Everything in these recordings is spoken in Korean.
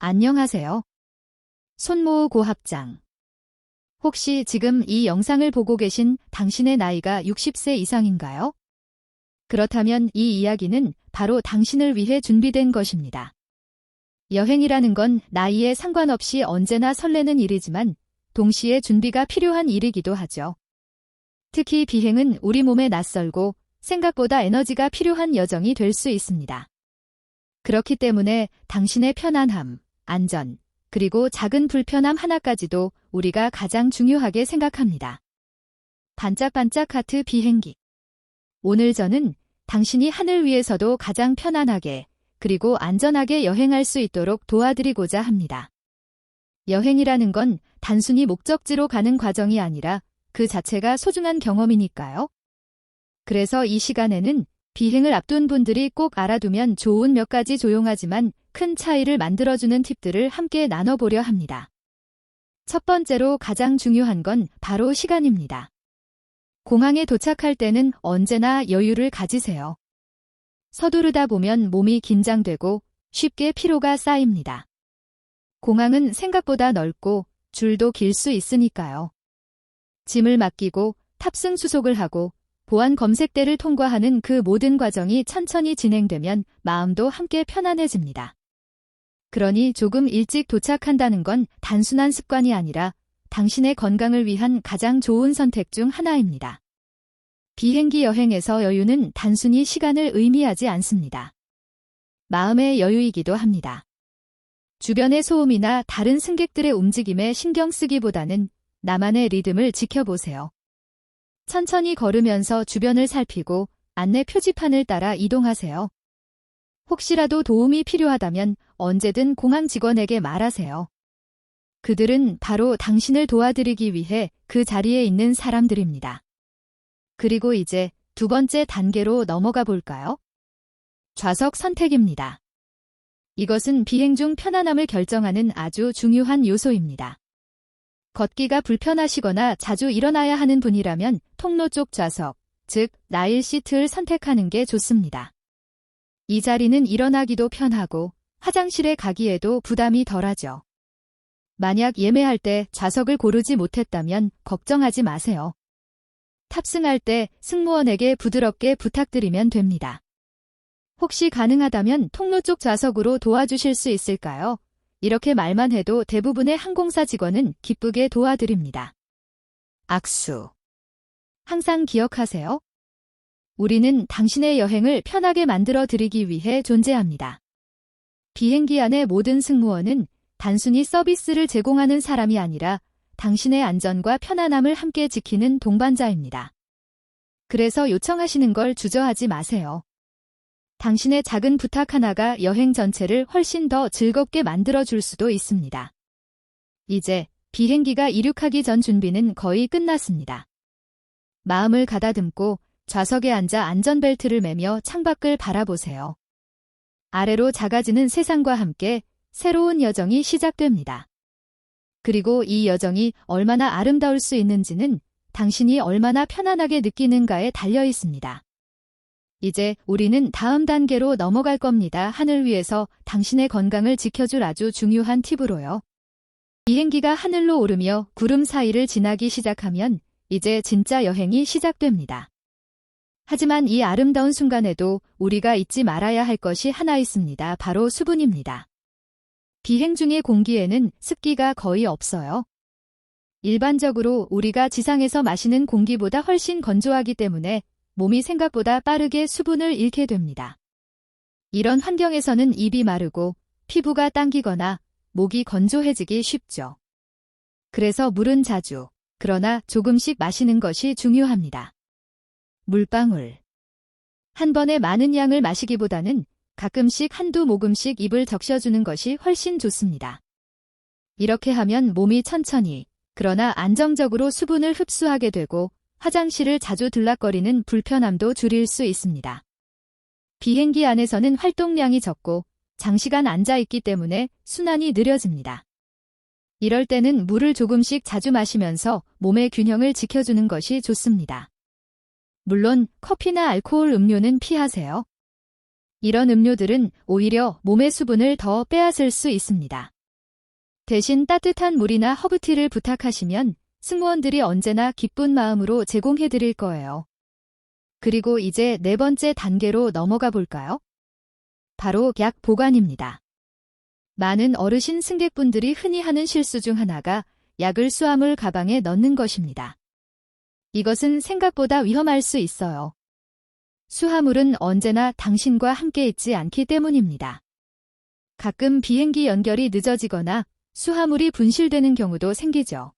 안녕하세요. 손모으 고합장. 혹시 지금 이 영상을 보고 계신 당신의 나이가 60세 이상인가요? 그렇다면 이 이야기는 바로 당신을 위해 준비된 것입니다. 여행이라는 건 나이에 상관없이 언제나 설레는 일이지만 동시에 준비가 필요한 일이기도 하죠. 특히 비행은 우리 몸에 낯설고 생각보다 에너지가 필요한 여정이 될 수 있습니다. 그렇기 때문에 당신의 편안함, 안전, 그리고 작은 불편함 하나까지도 우리가 가장 중요하게 생각합니다. 반짝반짝 하트 비행기. 오늘 저는 당신이 하늘 위에서도 가장 편안하게 그리고 안전하게 여행할 수 있도록 도와드리고자 합니다. 여행이라는 건 단순히 목적지로 가는 과정이 아니라 그 자체가 소중한 경험이니까요. 그래서 이 시간에는 비행을 앞둔 분들이 꼭 알아두면 좋은 몇 가지 조용하지만 큰 차이를 만들어주는 팁들을 함께 나눠보려 합니다. 첫 번째로 가장 중요한 건 바로 시간입니다. 공항에 도착할 때는 언제나 여유를 가지세요. 서두르다 보면 몸이 긴장되고 쉽게 피로가 쌓입니다. 공항은 생각보다 넓고 줄도 길 수 있으니까요. 짐을 맡기고 탑승 수속을 하고 보안 검색대를 통과하는 그 모든 과정이 천천히 진행되면 마음도 함께 편안해집니다. 그러니 조금 일찍 도착한다는 건 단순한 습관이 아니라 당신의 건강을 위한 가장 좋은 선택 중 하나입니다. 비행기 여행에서 여유는 단순히 시간을 의미하지 않습니다. 마음의 여유이기도 합니다. 주변의 소음이나 다른 승객들의 움직임에 신경 쓰기보다는 나만의 리듬을 지켜보세요. 천천히 걸으면서 주변을 살피고 안내 표지판을 따라 이동하세요. 혹시라도 도움이 필요하다면 언제든 공항 직원에게 말하세요. 그들은 바로 당신을 도와드리기 위해 그 자리에 있는 사람들입니다. 그리고 이제 두 번째 단계로 넘어가 볼까요? 좌석 선택입니다. 이것은 비행 중 편안함을 결정하는 아주 중요한 요소입니다. 걷기가 불편하시거나 자주 일어나야 하는 분이라면 통로 쪽 좌석, 즉 나일 시트를 선택하는 게 좋습니다. 이 자리는 일어나기도 편하고 화장실에 가기에도 부담이 덜하죠. 만약 예매할 때 좌석을 고르지 못했다면 걱정하지 마세요. 탑승할 때 승무원에게 부드럽게 부탁드리면 됩니다. 혹시 가능하다면 통로 쪽 좌석으로 도와주실 수 있을까요? 이렇게 말만 해도 대부분의 항공사 직원은 기쁘게 도와드립니다. 악수. 항상 기억하세요. 우리는 당신의 여행을 편하게 만들어 드리기 위해 존재합니다. 비행기 안의 모든 승무원은 단순히 서비스를 제공하는 사람이 아니라 당신의 안전과 편안함을 함께 지키는 동반자입니다. 그래서 요청하시는 걸 주저하지 마세요. 당신의 작은 부탁 하나가 여행 전체를 훨씬 더 즐겁게 만들어줄 수도 있습니다. 이제 비행기가 이륙하기 전 준비는 거의 끝났습니다. 마음을 가다듬고 좌석에 앉아 안전벨트를 매며 창밖을 바라보세요. 아래로 작아지는 세상과 함께 새로운 여정이 시작됩니다. 그리고 이 여정이 얼마나 아름다울 수 있는지는 당신이 얼마나 편안하게 느끼는가에 달려 있습니다. 이제 우리는 다음 단계로 넘어갈 겁니다. 하늘 위에서 당신의 건강을 지켜줄 아주 중요한 팁으로요. 비행기가 하늘로 오르며 구름 사이를 지나기 시작하면 이제 진짜 여행이 시작됩니다. 하지만 이 아름다운 순간에도 우리가 잊지 말아야 할 것이 하나 있습니다. 바로 수분입니다. 비행 중의 공기에는 습기가 거의 없어요. 일반적으로 우리가 지상에서 마시는 공기보다 훨씬 건조하기 때문에 몸이 생각보다 빠르게 수분을 잃게 됩니다. 이런 환경에서는 입이 마르고 피부가 당기거나 목이 건조해지기 쉽죠. 그래서 물은 자주, 그러나 조금씩 마시는 것이 중요합니다. 물방울. 한 번에 많은 양을 마시기보다는 가끔씩 한두 모금씩 입을 적셔주는 것이 훨씬 좋습니다. 이렇게 하면 몸이 천천히, 그러나 안정적으로 수분을 흡수하게 되고 화장실을 자주 들락거리는 불편함도 줄일 수 있습니다. 비행기 안에서는 활동량이 적고 장시간 앉아있기 때문에 순환이 느려집니다. 이럴 때는 물을 조금씩 자주 마시면서 몸의 균형을 지켜주는 것이 좋습니다. 물론 커피나 알코올 음료는 피하세요. 이런 음료들은 오히려 몸의 수분을 더 빼앗을 수 있습니다. 대신 따뜻한 물이나 허브티를 부탁하시면 승무원들이 언제나 기쁜 마음으로 제공해 드릴 거예요. 그리고 이제 네 번째 단계로 넘어가 볼까요? 바로 약 보관입니다. 많은 어르신 승객분들이 흔히 하는 실수 중 하나가 약을 수화물 가방에 넣는 것입니다. 이것은 생각보다 위험할 수 있어요. 수화물은 언제나 당신과 함께 있지 않기 때문입니다. 가끔 비행기 연결이 늦어지거나 수화물이 분실되는 경우도 생기죠.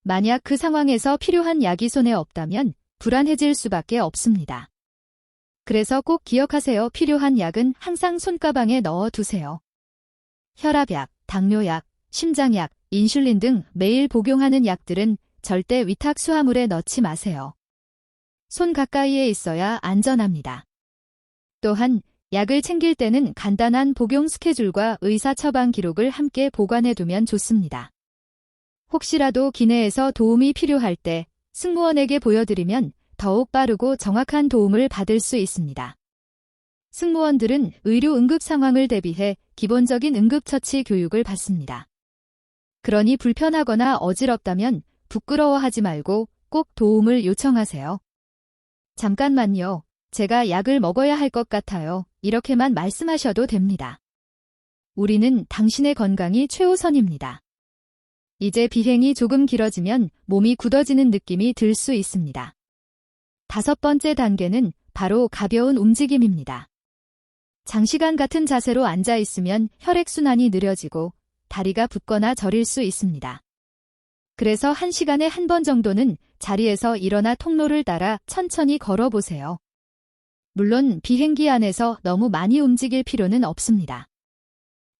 만약 그 상황에서 필요한 약이 손에 없다면 불안해질 수밖에 없습니다. 그래서 꼭 기억하세요. 필요한 약은 항상 손가방에 넣어 두세요. 혈압약, 당뇨약, 심장약, 인슐린 등 매일 복용하는 약들은 절대 위탁 수화물에 넣지 마세요. 손 가까이에 있어야 안전합니다. 또한 약을 챙길 때는 간단한 복용 스케줄과 의사 처방 기록을 함께 보관해 두면 좋습니다. 혹시라도 기내에서 도움이 필요할 때 승무원에게 보여드리면 더욱 빠르고 정확한 도움을 받을 수 있습니다. 승무원들은 의료 응급 상황을 대비해 기본적인 응급처치 교육을 받습니다. 그러니 불편하거나 어지럽다면 부끄러워하지 말고 꼭 도움을 요청하세요. 잠깐만요. 제가 약을 먹어야 할 것 같아요. 이렇게만 말씀하셔도 됩니다. 우리는 당신의 건강이 최우선입니다. 이제 비행이 조금 길어지면 몸이 굳어지는 느낌이 들 수 있습니다. 다섯 번째 단계는 바로 가벼운 움직임입니다. 장시간 같은 자세로 앉아 있으면 혈액순환이 느려지고 다리가 붓거나 저릴 수 있습니다. 그래서 1시간에 한 번 정도는 자리에서 일어나 통로를 따라 천천히 걸어보세요. 물론 비행기 안에서 너무 많이 움직일 필요는 없습니다.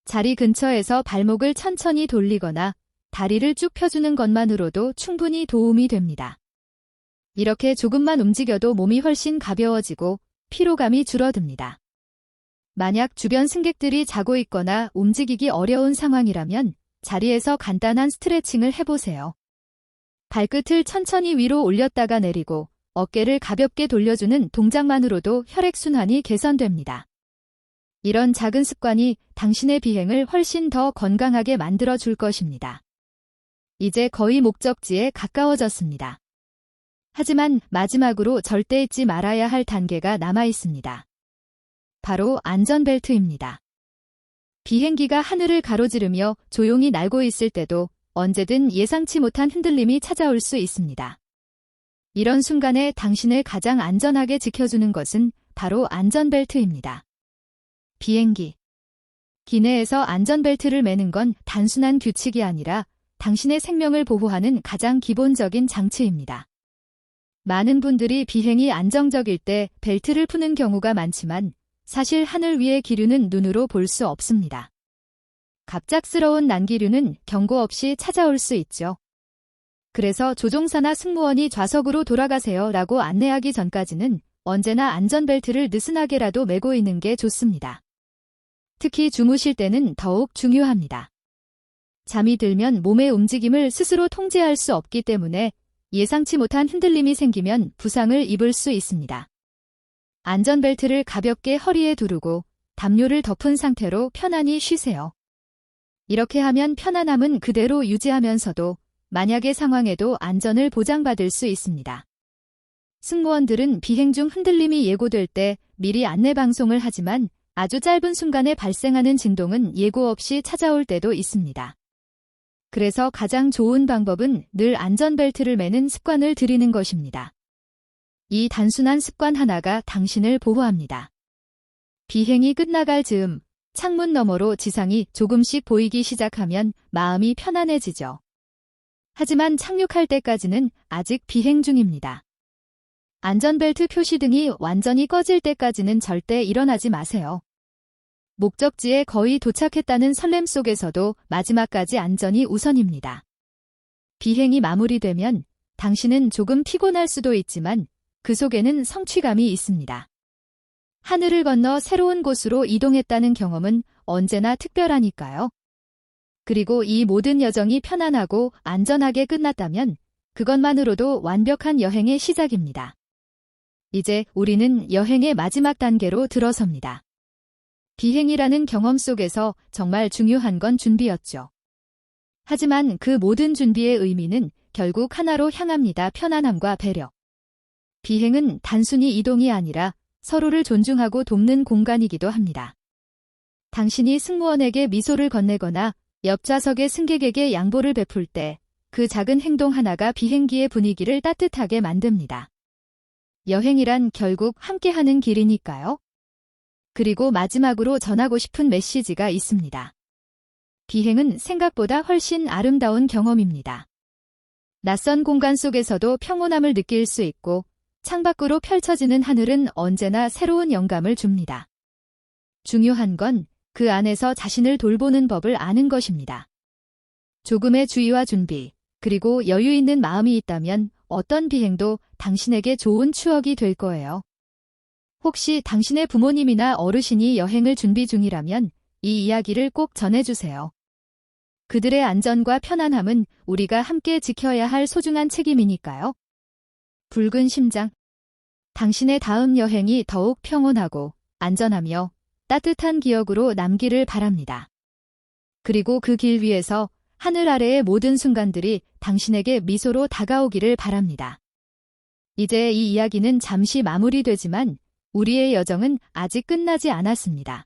자리 근처에서 발목을 천천히 돌리거나 다리를 쭉 펴주는 것만으로도 충분히 도움이 됩니다. 이렇게 조금만 움직여도 몸이 훨씬 가벼워지고 피로감이 줄어듭니다. 만약 주변 승객들이 자고 있거나 움직이기 어려운 상황이라면 자리에서 간단한 스트레칭을 해보세요. 발끝을 천천히 위로 올렸다가 내리고 어깨를 가볍게 돌려주는 동작만으로도 혈액순환이 개선됩니다. 이런 작은 습관이 당신의 비행을 훨씬 더 건강하게 만들어 줄 것입니다. 이제 거의 목적지에 가까워졌습니다. 하지만 마지막으로 절대 잊지 말아야 할 단계가 남아 있습니다. 바로 안전벨트입니다. 비행기가 하늘을 가로지르며 조용히 날고 있을 때도 언제든 예상치 못한 흔들림이 찾아올 수 있습니다. 이런 순간에 당신을 가장 안전하게 지켜주는 것은 바로 안전벨트입니다. 비행기 기내에서 안전벨트를 매는 건 단순한 규칙이 아니라 당신의 생명을 보호하는 가장 기본적인 장치입니다. 많은 분들이 비행이 안정적일 때 벨트를 푸는 경우가 많지만 사실 하늘 위의 기류는 눈으로 볼 수 없습니다. 갑작스러운 난기류는 경고 없이 찾아올 수 있죠. 그래서 조종사나 승무원이 좌석으로 돌아가세요 라고 안내하기 전까지는 언제나 안전벨트를 느슨하게라도 매고 있는 게 좋습니다. 특히 주무실 때는 더욱 중요합니다. 잠이 들면 몸의 움직임을 스스로 통제할 수 없기 때문에 예상치 못한 흔들림이 생기면 부상을 입을 수 있습니다. 안전벨트를 가볍게 허리에 두르고 담요를 덮은 상태로 편안히 쉬세요. 이렇게 하면 편안함은 그대로 유지하면서도 만약의 상황에도 안전을 보장받을 수 있습니다. 승무원들은 비행 중 흔들림이 예고될 때 미리 안내 방송을 하지만 아주 짧은 순간에 발생하는 진동은 예고 없이 찾아올 때도 있습니다. 그래서 가장 좋은 방법은 늘 안전벨트를 매는 습관을 들이는 것입니다. 이 단순한 습관 하나가 당신을 보호합니다. 비행이 끝나갈 즈음 창문 너머로 지상이 조금씩 보이기 시작하면 마음이 편안해지죠. 하지만 착륙할 때까지는 아직 비행 중입니다. 안전벨트 표시등이 완전히 꺼질 때까지는 절대 일어나지 마세요. 목적지에 거의 도착했다는 설렘 속에서도 마지막까지 안전이 우선입니다. 비행이 마무리되면 당신은 조금 피곤할 수도 있지만 그 속에는 성취감이 있습니다. 하늘을 건너 새로운 곳으로 이동했다는 경험은 언제나 특별하니까요. 그리고 이 모든 여정이 편안하고 안전하게 끝났다면 그것만으로도 완벽한 여행의 시작입니다. 이제 우리는 여행의 마지막 단계로 들어섭니다. 비행이라는 경험 속에서 정말 중요한 건 준비였죠. 하지만 그 모든 준비의 의미는 결국 하나로 향합니다. 편안함과 배려. 비행은 단순히 이동이 아니라 서로를 존중하고 돕는 공간이기도 합니다. 당신이 승무원에게 미소를 건네거나 옆 좌석의 승객에게 양보를 베풀 때 그 작은 행동 하나가 비행기의 분위기를 따뜻하게 만듭니다. 여행이란 결국 함께하는 길이니까요. 그리고 마지막으로 전하고 싶은 메시지가 있습니다. 비행은 생각보다 훨씬 아름다운 경험입니다. 낯선 공간 속에서도 평온함을 느낄 수 있고 창밖으로 펼쳐지는 하늘은 언제나 새로운 영감을 줍니다. 중요한 건 그 안에서 자신을 돌보는 법을 아는 것입니다. 조금의 주의와 준비, 그리고 여유 있는 마음이 있다면 어떤 비행도 당신에게 좋은 추억이 될 거예요. 혹시 당신의 부모님이나 어르신이 여행을 준비 중이라면 이 이야기를 꼭 전해주세요. 그들의 안전과 편안함은 우리가 함께 지켜야 할 소중한 책임이니까요. 붉은 심장. 당신의 다음 여행이 더욱 평온하고 안전하며 따뜻한 기억으로 남기를 바랍니다. 그리고 그 길 위에서 하늘 아래의 모든 순간들이 당신에게 미소로 다가오기를 바랍니다. 이제 이 이야기는 잠시 마무리되지만 우리의 여정은 아직 끝나지 않았습니다.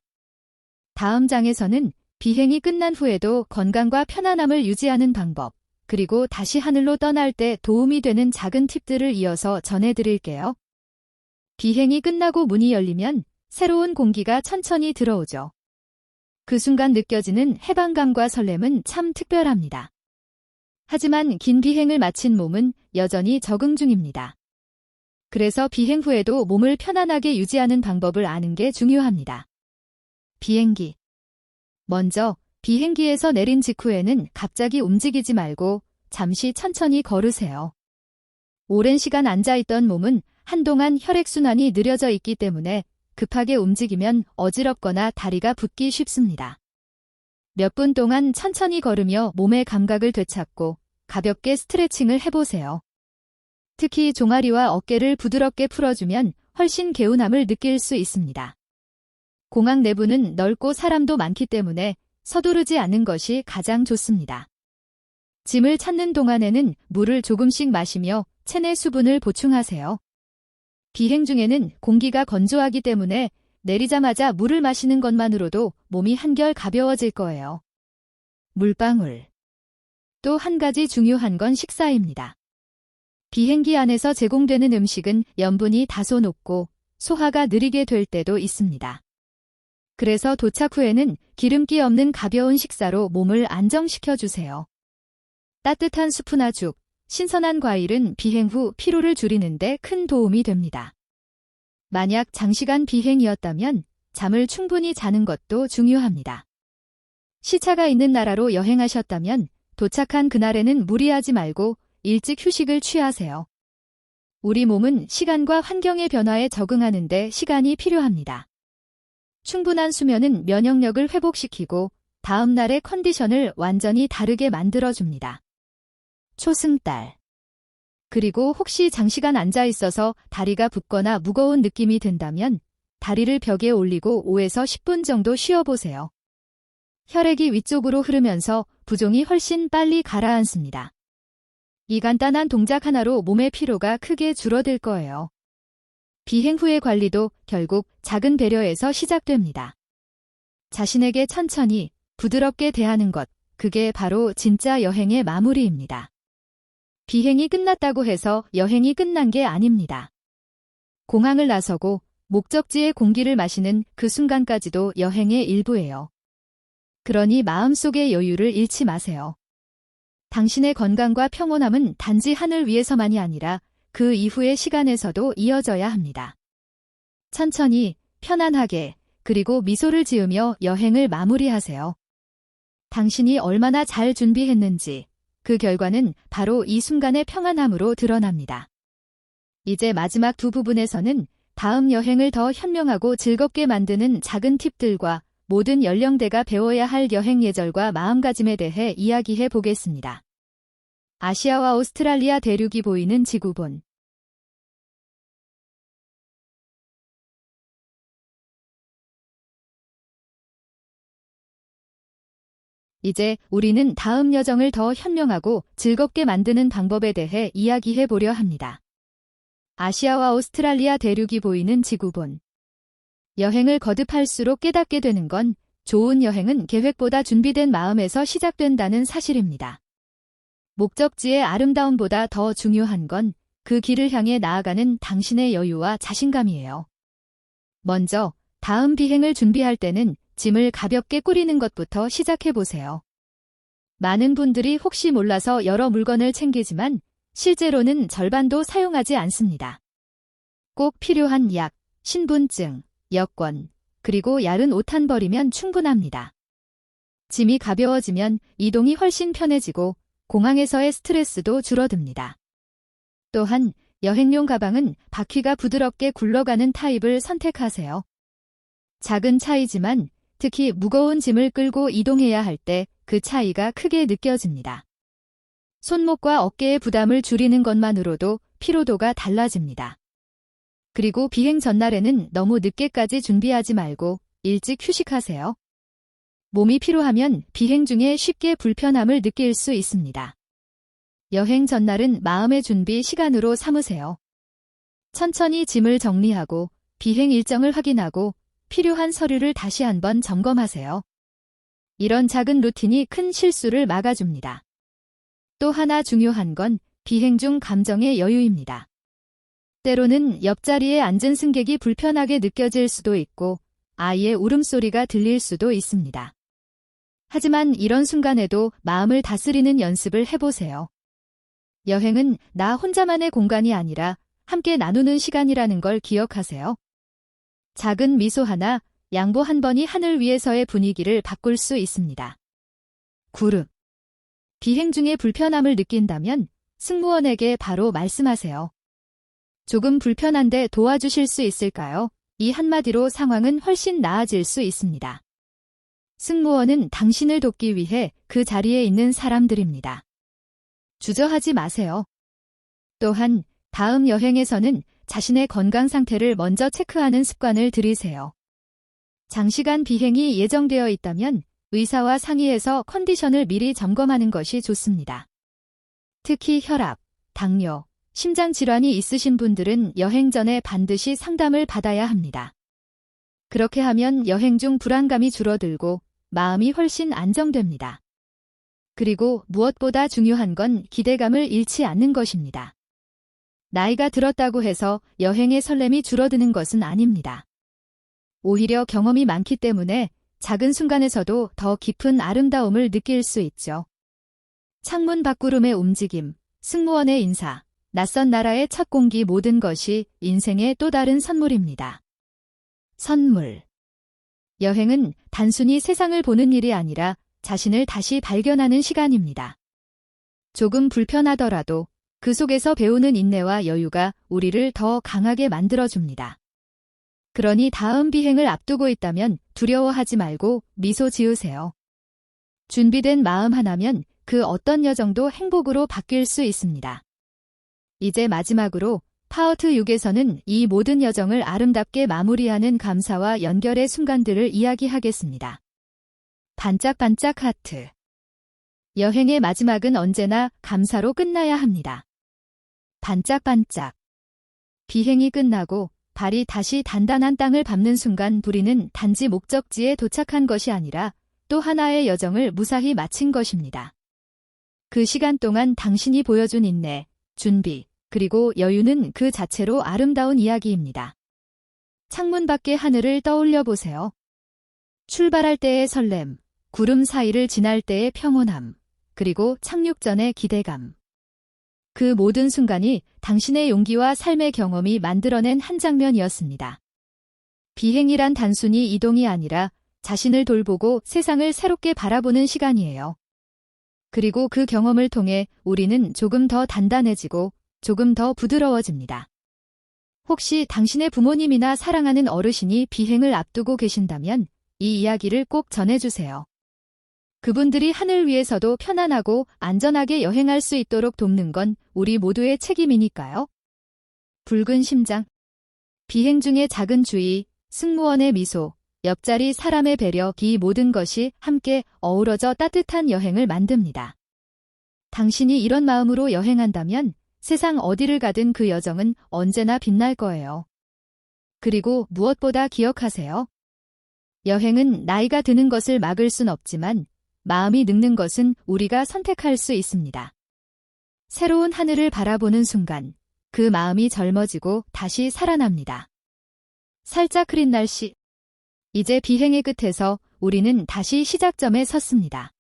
다음 장에서는 비행이 끝난 후에도 건강과 편안함을 유지하는 방법, 그리고 다시 하늘로 떠날 때 도움이 되는 작은 팁들을 이어서 전해드릴게요. 비행이 끝나고 문이 열리면 새로운 공기가 천천히 들어오죠. 그 순간 느껴지는 해방감과 설렘은 참 특별합니다. 하지만 긴 비행을 마친 몸은 여전히 적응 중입니다. 그래서 비행 후에도 몸을 편안하게 유지하는 방법을 아는 게 중요합니다. 비행기. 먼저 비행기에서 내린 직후에는 갑자기 움직이지 말고 잠시 천천히 걸으세요. 오랜 시간 앉아있던 몸은 한동안 혈액순환이 느려져 있기 때문에 급하게 움직이면 어지럽거나 다리가 붓기 쉽습니다. 몇 분 동안 천천히 걸으며 몸의 감각을 되찾고 가볍게 스트레칭을 해보세요. 특히 종아리와 어깨를 부드럽게 풀어주면 훨씬 개운함을 느낄 수 있습니다. 공항 내부는 넓고 사람도 많기 때문에 서두르지 않는 것이 가장 좋습니다. 짐을 찾는 동안에는 물을 조금씩 마시며 체내 수분을 보충하세요. 비행 중에는 공기가 건조하기 때문에 내리자마자 물을 마시는 것만으로도 몸이 한결 가벼워질 거예요. 물방울. 또 한 가지 중요한 건 식사입니다. 비행기 안에서 제공되는 음식은 염분이 다소 높고 소화가 느리게 될 때도 있습니다. 그래서 도착 후에는 기름기 없는 가벼운 식사로 몸을 안정시켜 주세요. 따뜻한 수프나 죽, 신선한 과일은 비행 후 피로를 줄이는데 큰 도움이 됩니다. 만약 장시간 비행이었다면 잠을 충분히 자는 것도 중요합니다. 시차가 있는 나라로 여행하셨다면 도착한 그날에는 무리하지 말고 일찍 휴식을 취하세요. 우리 몸은 시간과 환경의 변화에 적응하는 데 시간이 필요합니다. 충분한 수면은 면역력을 회복시키고 다음 날의 컨디션을 완전히 다르게 만들어줍니다. 초승달. 그리고 혹시 장시간 앉아 있어서 다리가 붓거나 무거운 느낌이 든다면 다리를 벽에 올리고 5에서 10분 정도 쉬어보세요. 혈액이 위쪽으로 흐르면서 부종이 훨씬 빨리 가라앉습니다. 이 간단한 동작 하나로 몸의 피로가 크게 줄어들 거예요. 비행 후의 관리도 결국 작은 배려에서 시작됩니다. 자신에게 천천히, 부드럽게 대하는 것, 그게 바로 진짜 여행의 마무리입니다. 비행이 끝났다고 해서 여행이 끝난 게 아닙니다. 공항을 나서고 목적지의 공기를 마시는 그 순간까지도 여행의 일부예요. 그러니 마음속의 여유를 잃지 마세요. 당신의 건강과 평온함은 단지 하늘 위에서만이 아니라 그 이후의 시간에서도 이어져야 합니다. 천천히, 편안하게, 그리고 미소를 지으며 여행을 마무리하세요. 당신이 얼마나 잘 준비했는지, 그 결과는 바로 이 순간의 평안함으로 드러납니다. 이제 마지막 두 부분에서는 다음 여행을 더 현명하고 즐겁게 만드는 작은 팁들과 모든 연령대가 배워야 할 여행 예절과 마음가짐에 대해 이야기해 보겠습니다. 아시아와 오스트랄리아 대륙이 보이는 지구본. 이제 우리는 다음 여정을 더 현명하고 즐겁게 만드는 방법에 대해 이야기해 보려 합니다. 아시아와 오스트랄리아 대륙이 보이는 지구본. 여행을 거듭할수록 깨닫게 되는 건 좋은 여행은 계획보다 준비된 마음에서 시작된다는 사실입니다. 목적지의 아름다움보다 더 중요한 건 그 길을 향해 나아가는 당신의 여유와 자신감이에요. 먼저 다음 비행을 준비할 때는 짐을 가볍게 꾸리는 것부터 시작해 보세요. 많은 분들이 혹시 몰라서 여러 물건을 챙기지만 실제로는 절반도 사용하지 않습니다. 꼭 필요한 약, 신분증, 여권, 그리고 얇은 옷 한 벌이면 충분합니다. 짐이 가벼워지면 이동이 훨씬 편해지고 공항에서의 스트레스도 줄어듭니다. 또한 여행용 가방은 바퀴가 부드럽게 굴러가는 타입을 선택하세요. 작은 차이지만 특히 무거운 짐을 끌고 이동해야 할 때 그 차이가 크게 느껴집니다. 손목과 어깨의 부담을 줄이는 것만으로도 피로도가 달라집니다. 그리고 비행 전날에는 너무 늦게까지 준비하지 말고 일찍 휴식하세요. 몸이 피로하면 비행 중에 쉽게 불편함을 느낄 수 있습니다. 여행 전날은 마음의 준비 시간으로 삼으세요. 천천히 짐을 정리하고 비행 일정을 확인하고 필요한 서류를 다시 한번 점검하세요. 이런 작은 루틴이 큰 실수를 막아줍니다. 또 하나 중요한 건 비행 중 감정의 여유입니다. 때로는 옆자리에 앉은 승객이 불편하게 느껴질 수도 있고 아이의 울음소리가 들릴 수도 있습니다. 하지만 이런 순간에도 마음을 다스리는 연습을 해보세요. 여행은 나 혼자만의 공간이 아니라 함께 나누는 시간이라는 걸 기억하세요. 작은 미소 하나, 양보 한 번이 하늘 위에서의 분위기를 바꿀 수 있습니다. 구름. 비행 중에 불편함을 느낀다면 승무원에게 바로 말씀하세요. 조금 불편한데 도와주실 수 있을까요? 이 한마디로 상황은 훨씬 나아질 수 있습니다. 승무원은 당신을 돕기 위해 그 자리에 있는 사람들입니다. 주저하지 마세요. 또한 다음 여행에서는 자신의 건강 상태를 먼저 체크하는 습관을 들이세요. 장시간 비행이 예정되어 있다면 의사와 상의해서 컨디션을 미리 점검하는 것이 좋습니다. 특히 혈압, 당뇨, 심장 질환이 있으신 분들은 여행 전에 반드시 상담을 받아야 합니다. 그렇게 하면 여행 중 불안감이 줄어들고 마음이 훨씬 안정됩니다. 그리고 무엇보다 중요한 건 기대감을 잃지 않는 것입니다. 나이가 들었다고 해서 여행의 설렘이 줄어드는 것은 아닙니다. 오히려 경험이 많기 때문에 작은 순간에서도 더 깊은 아름다움을 느낄 수 있죠. 창문 밖구름의 움직임, 승무원의 인사, 낯선 나라의 첫 공기 모든 것이 인생의 또 다른 선물입니다. 선물. 여행은 단순히 세상을 보는 일이 아니라 자신을 다시 발견하는 시간입니다. 조금 불편하더라도 그 속에서 배우는 인내와 여유가 우리를 더 강하게 만들어줍니다. 그러니 다음 비행을 앞두고 있다면 두려워하지 말고 미소 지으세요. 준비된 마음 하나면 그 어떤 여정도 행복으로 바뀔 수 있습니다. 이제 마지막으로 파워트 6에서는 이 모든 여정을 아름답게 마무리하는 감사와 연결의 순간들을 이야기하겠습니다. 반짝반짝 하트. 여행의 마지막은 언제나 감사로 끝나야 합니다. 반짝반짝. 비행이 끝나고 발이 다시 단단한 땅을 밟는 순간 우리는 단지 목적지에 도착한 것이 아니라 또 하나의 여정을 무사히 마친 것입니다. 그 시간 동안 당신이 보여준 인내, 준비, 그리고 여유는 그 자체로 아름다운 이야기입니다. 창문 밖의 하늘을 떠올려 보세요. 출발할 때의 설렘, 구름 사이를 지날 때의 평온함, 그리고 착륙 전의 기대감. 그 모든 순간이 당신의 용기와 삶의 경험이 만들어낸 한 장면이었습니다. 비행이란 단순히 이동이 아니라 자신을 돌보고 세상을 새롭게 바라보는 시간이에요. 그리고 그 경험을 통해 우리는 조금 더 단단해지고 조금 더 부드러워집니다. 혹시 당신의 부모님이나 사랑하는 어르신이 비행을 앞두고 계신다면 이 이야기를 꼭 전해주세요. 그분들이 하늘 위에서도 편안하고 안전하게 여행할 수 있도록 돕는 건 우리 모두의 책임이니까요. 붉은 심장. 비행 중의 작은 주의, 승무원의 미소, 옆자리 사람의 배려, 이 모든 것이 함께 어우러져 따뜻한 여행을 만듭니다. 당신이 이런 마음으로 여행한다면 세상 어디를 가든 그 여정은 언제나 빛날 거예요. 그리고 무엇보다 기억하세요. 여행은 나이가 드는 것을 막을 순 없지만 마음이 늙는 것은 우리가 선택할 수 있습니다. 새로운 하늘을 바라보는 순간 그 마음이 젊어지고 다시 살아납니다. 살짝 흐린 날씨. 이제 비행의 끝에서 우리는 다시 시작점에 섰습니다.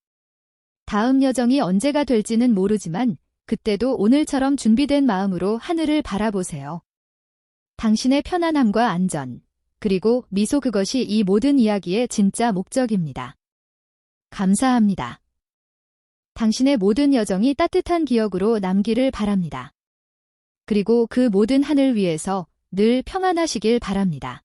다음 여정이 언제가 될지는 모르지만 그때도 오늘처럼 준비된 마음으로 하늘을 바라보세요. 당신의 편안함과 안전, 그리고 미소, 그것이 이 모든 이야기의 진짜 목적입니다. 감사합니다. 당신의 모든 여정이 따뜻한 기억으로 남기를 바랍니다. 그리고 그 모든 하늘 위에서 늘 평안하시길 바랍니다.